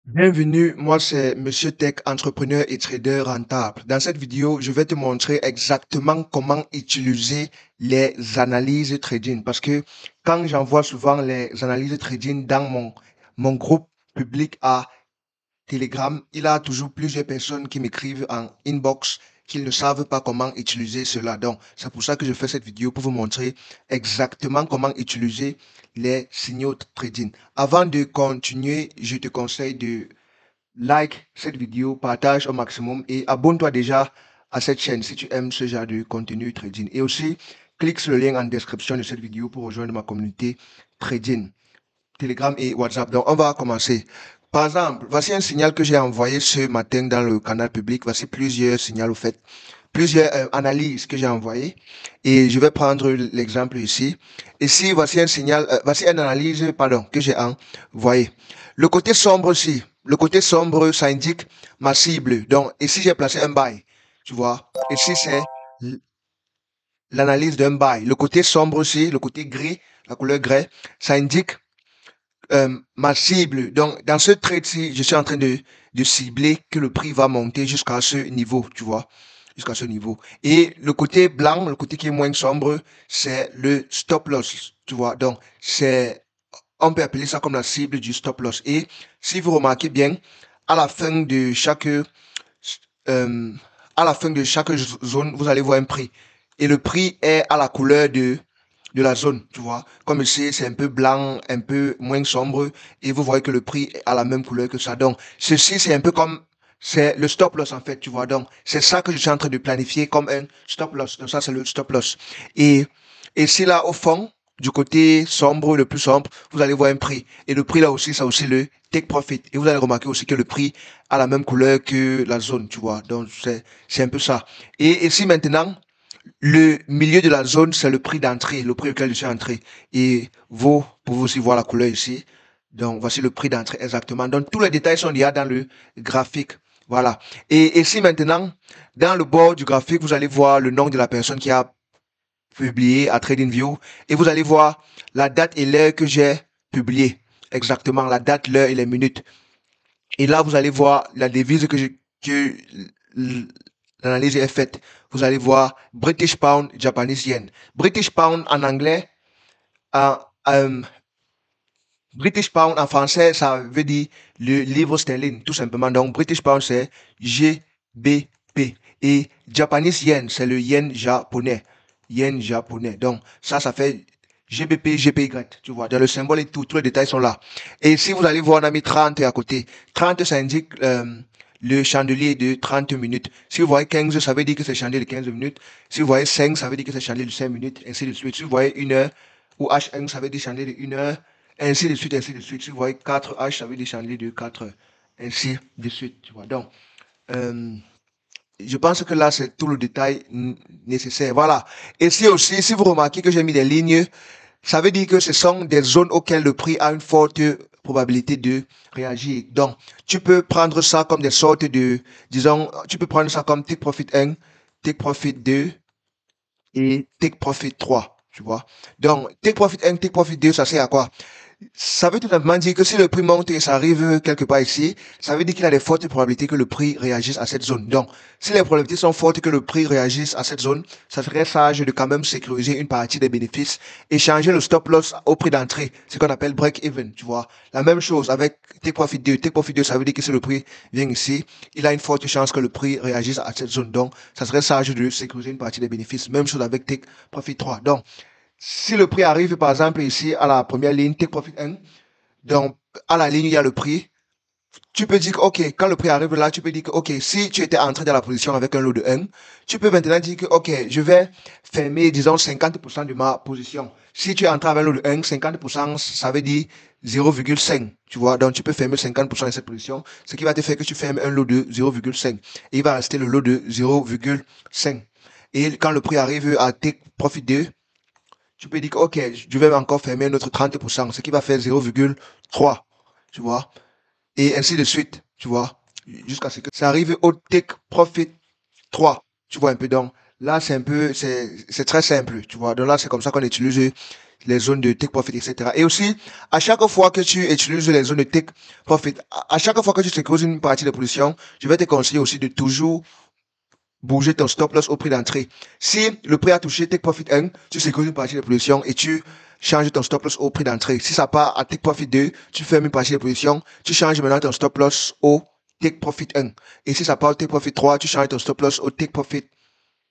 Bienvenue, moi c'est Monsieur Tech, entrepreneur et trader rentable. Dans cette vidéo, je vais te montrer exactement comment utiliser les analyses trading parce que quand j'envoie souvent les analyses trading dans mon groupe public à Telegram, il y a toujours plusieurs personnes qui m'écrivent en inbox qu'ils ne savent pas comment utiliser cela. Donc, c'est pour ça que je fais cette vidéo pour vous montrer exactement comment utiliser les signaux trading. Avant de continuer, je te conseille de like cette vidéo, partage au maximum et abonne-toi déjà à cette chaîne si tu aimes ce genre de contenu trading. Et aussi, clique sur le lien en description de cette vidéo pour rejoindre ma communauté trading, Telegram et WhatsApp. Donc, on va commencer. Par exemple, voici un signal que j'ai envoyé ce matin dans le canal public. Voici plusieurs signaux au fait, plusieurs analyses que j'ai envoyées. Et je vais prendre l'exemple ici. Ici, voici un signal, voici une analyse, pardon, que j'ai envoyé. Le côté sombre aussi, le côté sombre, ça indique ma cible. Donc, ici, j'ai placé un buy. Tu vois, ici, c'est l'analyse d'un buy. Le côté sombre aussi, le côté gris, la couleur gris, ça indique ma cible. Donc, dans ce trade-ci, je suis en train de cibler que le prix va monter jusqu'à ce niveau, tu vois, jusqu'à ce niveau. Et le côté blanc, le côté qui est moins sombre, c'est le stop loss, tu vois. Donc, on peut appeler ça comme la cible du stop loss. Et si vous remarquez bien, à la fin de chaque, euh, à la fin de chaque zone, vous allez voir un prix. Et le prix est à la couleur de la zone, tu vois. Comme ici, c'est un peu blanc, un peu moins sombre, et vous voyez que le prix est à la même couleur que ça. Donc, ceci, c'est un peu comme, c'est le stop loss, en fait, tu vois. Donc, c'est ça que je suis en train de planifier comme un stop loss. Donc, ça, c'est le stop loss. Et, et si là, au fond, du côté sombre, le plus sombre, vous allez voir un prix. Et le prix là aussi, c'est aussi le take profit. Et vous allez remarquer aussi que le prix a la même couleur que la zone, tu vois. Donc, c'est un peu ça. Et ici, maintenant, le milieu de la zone, c'est le prix d'entrée, le prix auquel je suis entré. Et vous pouvez aussi voir la couleur ici. Donc, voici le prix d'entrée exactement. Donc, tous les détails sont déjà dans le graphique. Voilà. Et ici, maintenant, dans le bord du graphique, vous allez voir le nom de la personne qui a publié à TradingView. Et vous allez voir la date et l'heure que j'ai publié. Exactement, la date, l'heure et les minutes. Et là, vous allez voir la devise que l'analyse est faite. Vous allez voir British Pound, Japanese Yen. British Pound en anglais, en, euh, British Pound en français, ça veut dire le livre sterling, tout simplement. Donc, British Pound, c'est GBP. Et Japanese Yen, c'est le yen japonais. Yen japonais. Donc, ça fait GBP, GPY. Tu vois, dans le symbole et tout, tous les détails sont là. Et si vous allez voir, on a mis 30 à côté. 30, ça indique le chandelier de 30 minutes. Si vous voyez 15, ça veut dire que c'est chandelier de 15 minutes. Si vous voyez 5, ça veut dire que c'est chandelier de 5 minutes, ainsi de suite. Si vous voyez 1 heure, ou H1, ça veut dire chandelier de 1 heure, ainsi de suite, ainsi de suite. Si vous voyez 4H, ça veut dire chandelier de 4 heures, ainsi de suite. Tu vois. Donc, euh, je pense que là, c'est tout le détail nécessaire. Voilà. Et si aussi, si vous remarquez que j'ai mis des lignes, ça veut dire que ce sont des zones auxquelles le prix a une forte probabilité de réagir. Donc, tu peux prendre ça comme des sortes de, disons, tu peux prendre ça comme take profit 1, take profit 2 et take profit 3. Tu vois. Donc, take profit 1, take profit 2, ça sert à quoi? Ça veut tout simplement dire que si le prix monte et ça arrive quelque part ici, ça veut dire qu'il y a des fortes probabilités que le prix réagisse à cette zone. Donc, si les probabilités sont fortes que le prix réagisse à cette zone, ça serait sage de quand même sécuriser une partie des bénéfices et changer le stop loss au prix d'entrée, ce qu'on appelle break-even, tu vois. La même chose avec Take Profit 2. Take Profit 2, ça veut dire que si le prix vient ici, il a une forte chance que le prix réagisse à cette zone. Donc, ça serait sage de sécuriser une partie des bénéfices. Même chose avec Take Profit 3. Donc, si le prix arrive, par exemple, ici, à la première ligne, take profit 1, donc, à la ligne, il y a le prix. Tu peux dire que, OK, quand le prix arrive là, tu peux dire que, OK, si tu étais entré dans la position avec un lot de 1, tu peux maintenant dire que, OK, je vais fermer, disons, 50% de ma position. Si tu es entré avec un lot de 1, 50%, ça veut dire 0,5. Tu vois, donc tu peux fermer 50% de cette position, ce qui va te faire que tu fermes un lot de 0,5. Et il va rester le lot de 0,5. Et quand le prix arrive à take profit 2, tu peux dire que, OK, je vais encore fermer un autre 30%, ce qui va faire 0,3, tu vois, et ainsi de suite, tu vois, jusqu'à ce que ça arrive au take profit 3, tu vois un peu. Donc, là, c'est un peu, c'est très simple, tu vois. Donc là, c'est comme ça qu'on utilise les zones de take profit, etc. Et aussi, à chaque fois que tu utilises les zones de take profit, à chaque fois que tu sécurises une partie de position, je vais te conseiller aussi de toujours bouger ton stop loss au prix d'entrée. Si le prix a touché take profit 1, tu sécurises une partie de position et tu changes ton stop loss au prix d'entrée. Si ça part à take profit 2, tu fermes une partie de position, tu changes maintenant ton stop loss au take profit 1. Et si ça part au take profit 3, tu changes ton stop loss au take profit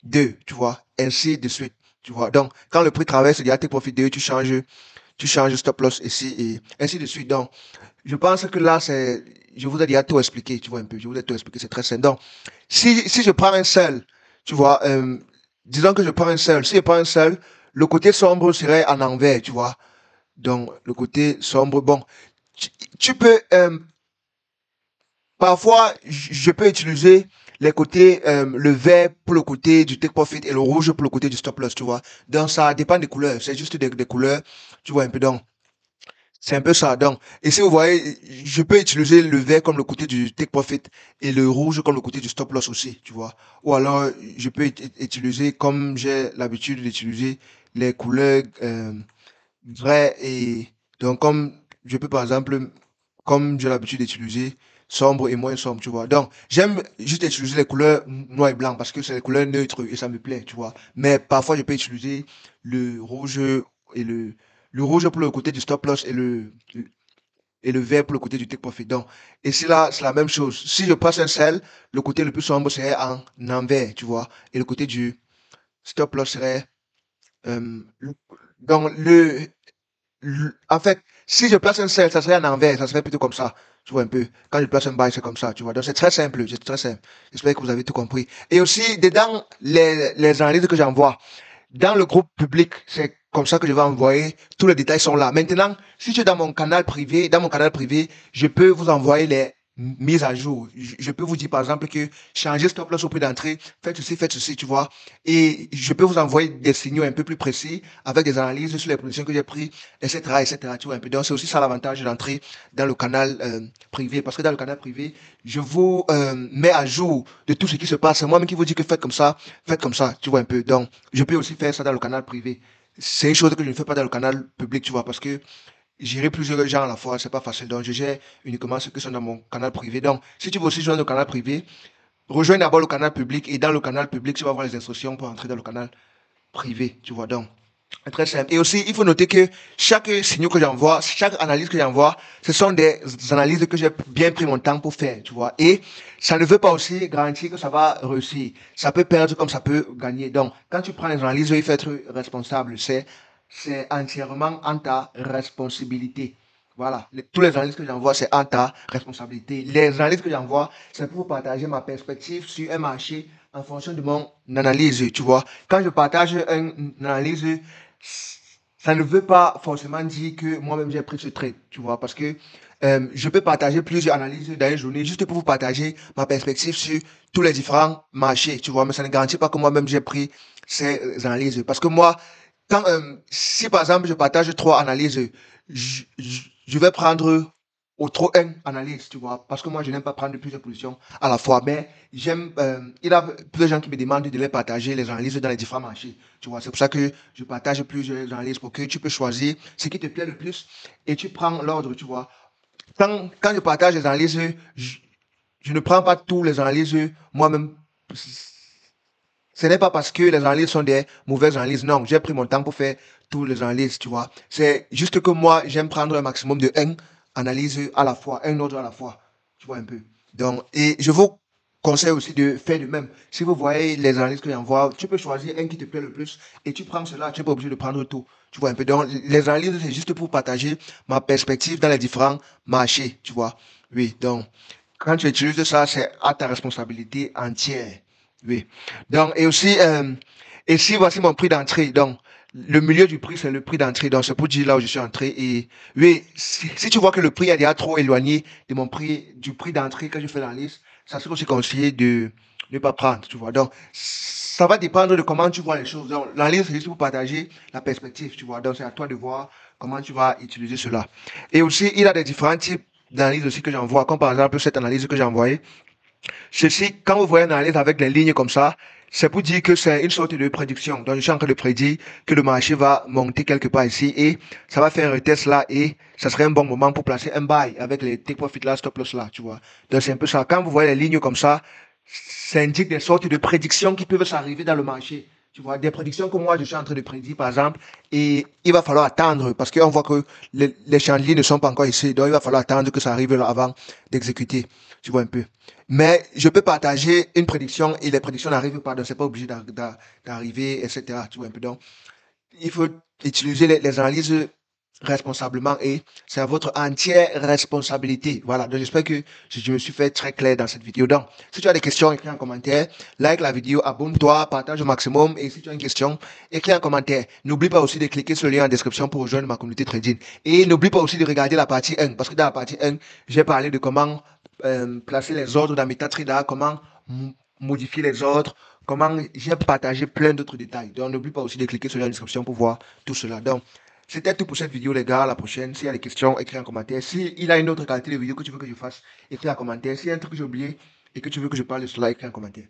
2, tu vois, ainsi de suite, tu vois. Donc, quand le prix traverse il y a take profit 2, tu changes stop loss ici et ainsi de suite. Donc, je pense que là, je vous ai déjà tout expliqué, tu vois un peu, je vous ai tout expliqué, c'est très simple. Donc, si je prends un seul, tu vois, disons que je prends un seul, si je prends un seul, le côté sombre serait en envers, tu vois. Donc, le côté sombre, bon, tu, tu peux, parfois, je peux utiliser les côtés, le vert pour le côté du take profit et le rouge pour le côté du stop loss, tu vois. Donc, ça dépend des couleurs, c'est juste des couleurs, tu vois un peu. Donc, c'est un peu ça. Donc, et si vous voyez, je peux utiliser le vert comme le côté du take profit et le rouge comme le côté du stop loss aussi, tu vois. Ou alors, je peux utiliser comme j'ai l'habitude d'utiliser les couleurs vraies et donc comme je peux par exemple, comme j'ai l'habitude d'utiliser sombre et moins sombre, tu vois. Donc, j'aime juste utiliser les couleurs noir et blanc parce que c'est les couleurs neutres et ça me plaît, tu vois. Mais parfois, je peux utiliser le rouge et le rouge pour le côté du stop loss et le vert pour le côté du take profit. Donc, et c'est là, c'est la même chose. Si je passe un sel, le côté le plus sombre serait en envers, tu vois. Et le côté du stop loss serait, euh, le- donc en fait, si je place un sel, ça serait en envers, ça serait plutôt comme ça. Tu vois un peu. Quand je place un buy, c'est comme ça, tu vois. Donc, c'est très simple, c'est très simple. J'espère que vous avez tout compris. Et aussi, dedans, les analyses que j'envoie, dans le groupe public, c'est comme ça que je vais envoyer. Tous les détails sont là. Maintenant, si tu es dans mon canal privé, je peux vous envoyer les mises à jour. Je peux vous dire, par exemple, que changer stop loss au prix d'entrée, faites ceci, tu vois. Et je peux vous envoyer des signaux un peu plus précis avec des analyses sur les positions que j'ai prises, etc., etc., tu vois un peu. Donc, c'est aussi ça l'avantage d'entrer dans le canal privé. Parce que dans le canal privé, je vous mets à jour de tout ce qui se passe. C'est moi-même qui vous dis que faites comme ça, tu vois un peu. Donc, je peux aussi faire ça dans le canal privé. C'est une chose que je ne fais pas dans le canal public, tu vois, parce que gérer plusieurs gens à la fois, c'est pas facile. Donc, je gère uniquement ceux qui sont dans mon canal privé. Donc, si tu veux aussi joindre le canal privé, rejoins d'abord le canal public et dans le canal public, tu vas avoir les instructions pour entrer dans le canal privé, tu vois. Donc, c'est très simple. Et aussi, il faut noter que chaque signal que j'envoie, chaque analyse que j'envoie, ce sont des analyses que j'ai bien pris mon temps pour faire, tu vois. Et ça ne veut pas aussi garantir que ça va réussir. Ça peut perdre comme ça peut gagner. Donc, quand tu prends les analyses, il faut être responsable. C'est entièrement en ta responsabilité. Voilà. Tous les analyses que j'envoie, c'est en ta responsabilité. Les analyses que j'envoie, c'est pour partager ma perspective sur un marché en fonction de mon analyse, tu vois. Quand je partage une analyse, ça ne veut pas forcément dire que moi-même j'ai pris ce trade, tu vois, parce que je peux partager plusieurs analyses dans une journée juste pour vous partager ma perspective sur tous les différents marchés, tu vois, mais ça ne garantit pas que moi-même j'ai pris ces analyses. Parce que moi, si par exemple je partage trois analyses, je vais prendre au trop une analyse, tu vois, parce que moi je n'aime pas prendre plusieurs positions à la fois, mais il y a plusieurs gens qui me demandent de les partager les analyses dans les différents marchés, tu vois, c'est pour ça que je partage plusieurs analyses pour que tu peux choisir ce qui te plaît le plus et tu prends l'ordre, tu vois. Quand je partage les analyses, je ne prends pas tous les analyses moi-même. Ce n'est pas parce que les analyses sont des mauvaises analyses. Non, j'ai pris mon temps pour faire tous les analyses, tu vois. C'est juste que moi, j'aime prendre un maximum de un analyse à la fois, un ordre à la fois. Tu vois un peu. Donc, et je vous conseille aussi de faire de même. Si vous voyez les analyses que j'envoie, tu peux choisir un qui te plaît le plus et tu prends cela. Tu n'es pas obligé de prendre tout. Tu vois un peu. Donc, les analyses, c'est juste pour partager ma perspective dans les différents marchés, tu vois. Oui, donc, quand tu utilises ça, c'est à ta responsabilité entière. Oui. Donc, et aussi, ici, voici mon prix d'entrée. Donc, le milieu du prix, c'est le prix d'entrée. Donc, c'est pour dire là où je suis entré. Et oui, si tu vois que le prix est déjà trop éloigné de mon prix, du prix d'entrée que je fais dans la liste, ça serait aussi conseillé de ne pas prendre, tu vois. Donc, ça va dépendre de comment tu vois les choses. Donc, la liste, c'est juste pour partager la perspective, tu vois. Donc, c'est à toi de voir comment tu vas utiliser cela. Et aussi, il y a des différents types d'analyses aussi que j'envoie, comme par exemple cette analyse que j'ai envoyée. Ceci, quand vous voyez une analyse avec les lignes comme ça, C'est pour dire que c'est une sorte de prédiction. Donc, je suis en train de prédire que le marché va monter quelque part ici et ça va faire un test là et ça serait un bon moment pour placer un buy avec les take profit là, stop loss là, tu vois. Donc, c'est un peu ça. Quand vous voyez les lignes comme ça indique des sortes de prédictions qui peuvent s'arriver dans le marché. Tu vois, des prédictions que moi je suis en train de prédire, par exemple, et il va falloir attendre parce qu'on voit que les chandeliers ne sont pas encore ici. Donc, il va falloir attendre que ça arrive là avant d'exécuter. Tu vois un peu. Mais je peux partager une prédiction et les prédictions n'arrivent pas, donc c'est pas obligé d'arriver, etc. Tu vois un peu. Donc, il faut utiliser les analyses responsablement et c'est à votre entière responsabilité. Voilà, donc j'espère que je me suis fait très clair dans cette vidéo. Donc, si tu as des questions, écris en commentaire, like la vidéo, abonne-toi, partage au maximum et si tu as une question, écris en commentaire. N'oublie pas aussi de cliquer sur le lien en description pour rejoindre ma communauté trading. Et n'oublie pas aussi de regarder la partie 1 parce que dans la partie 1, j'ai parlé de comment placer les ordres dans MetaTrader, comment modifier les ordres, comment j'ai partagé plein d'autres détails. Donc, n'oublie pas aussi de cliquer sur la description pour voir tout cela. Donc, c'était tout pour cette vidéo, les gars. À la prochaine. S'il y a des questions, écris en commentaire. S'il y a une autre qualité de vidéo que tu veux que je fasse, écris en commentaire. S'il y a un truc que j'ai oublié et que tu veux que je parle de cela, écris en commentaire.